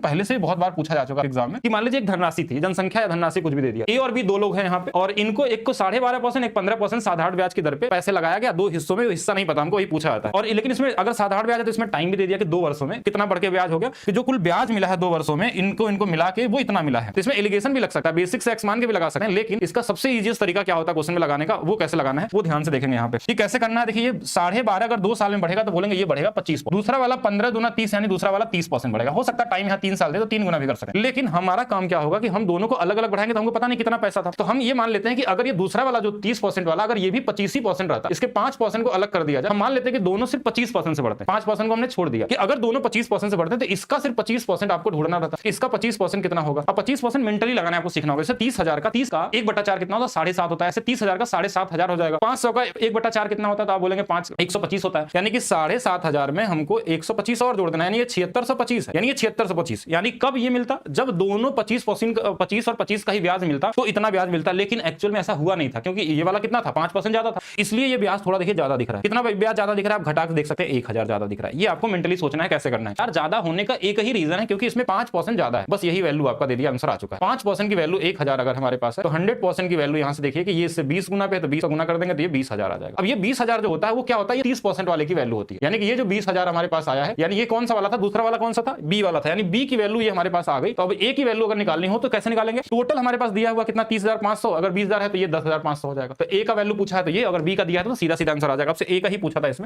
पहले से बहुत बार पूछा जा चुका एग्जाम में कि मान लीजिए एक धनराशि थी, जनसंख्या या धनराशि कुछ भी दे दिया, ए और बी दो लोग हैं यहाँ पे, और इनको एक को 12.5%, एक 15% साधारण ब्याज की दर पे पैसे लगाया गया, दो हिस्सों में, हिस्सा नहीं पता हमको, वही पूछा जाता है। और लेकिन इसमें अगर साधारण ब्याज है तो इसमें टाइम भी दे दिया कि 2 वर्षों में कितना बढ़ के ब्याज हो गया, कि जो कुल ब्याज मिला है 2 वर्षों में इनको मिला के वो इतना मिला है। तो इसमें एलिगेशन भी लग सकता है, बेसिक से एक्स मान के भी लगा सकते हैं, लेकिन इसका सबसे इजीएस्ट तरीका क्या होता है क्वेश्चन में लगाने का, वो कैसे लगाना है वो ध्यान से देखेंगे यहाँ पे कि कैसे करना है। देखिए 12.5 अगर 2 साल में बढ़ेगा तो बोलेंगे ये बढ़ेगा 25, दूसरा वाला 15 दूना 30 यानी दूसरा वाला 30% बढ़ेगा। हो सकता है टाइम यहाँ 3 साल दे तो 3 गुना भी कर सकते हैं, लेकिन हमारा काम क्या होगा कि हम दोनों को अलग अलग बढ़ाएंगे तो हमको पता नहीं कितना पैसा था, तो हम ये मान लेते हैं कि अगर ये दूसरा वाला जो 30% वाला अगर ये भी 25% रहता, इसके 5% को अलग कर दिया जाए, हम मान लेते हैं कि दोनों सिर्फ 25% से बढ़ते हैं, 5% को हमने छोड़ दिया कि अगर दोनों 25% से बढ़ते हैं तो इसका सिर्फ 25% आपको ढूंढना रहता है, इसका 25% कितना होगा। अब 25% मेंटली लगाना आपको सीखना होगा। जैसे 30,000 का 30 का 1/4 कितना होता है, 7.5 होता है, ऐसे 30,000 का 7,500 हो जाएगा। 500 का 1/4 कितना होता है, तो आप बोलेंगे 125 होता है, यानी कि 7,500 में हमको 125 और जोड़ देना, यानी ये 7625 है, यानी ये 7625, यानी कब ये मिलता, जब दोनों 25% 25 और 25 का ही ब्याज मिलता तो इतना ब्याज मिलता, लेकिन एक्चुअल में ऐसा हुआ नहीं था क्योंकि ये वाला कितना था 5% ज्यादा था, इसलिए ये ब्याज थोड़ा देखिए ज्यादा दिख रहा है। कितना ब्याज ज्यादा दिख रहा है आप घटा के देख सकते हैं, 1000 ज्यादा दिख रहा है। ये आपको मेंटली सोचना है कैसे करना है। यार ज्यादा होने का एक ही रीजन है क्योंकि इसमें 5% ज्यादा है, बस यही वैल्यू आपका दे दिया, आंसर आ चुका है। 5% की वैल्यू 1000 अगर हमारे पास है तो 100% की वैल्यू यहां से देखिए कि ये इससे 20 गुना पे है तो 20 गुना कर देंगे तो ये 20,000 आ जाएगा। अब ये 20,000 जो होता है वो क्या होता है, ये 30% वाले की वैल्यू होती है, यानी कि ये जो 20,000 हमारे पास आया है, यानी ये कौन सा वाला था, दूसरा वाला कौन सा था, बी वाला था, यानी बी की वैल्यू ये हमारे पास आ गई। तो अब ए की वैल्यू अगर निकालनी हो तो कैसे निकालेंगे, टोटल हमारे पास दिया हुआ कितना 30,500, अगर 20,000 है तो ये 10,500 हो जाएगा। तो ए का वैल्यू पूछा है तो ये, अगर बी का दिया है तो सीधा सीधा आंसर आ जाएगा। आपसे ए का ही पूछा था इसमें,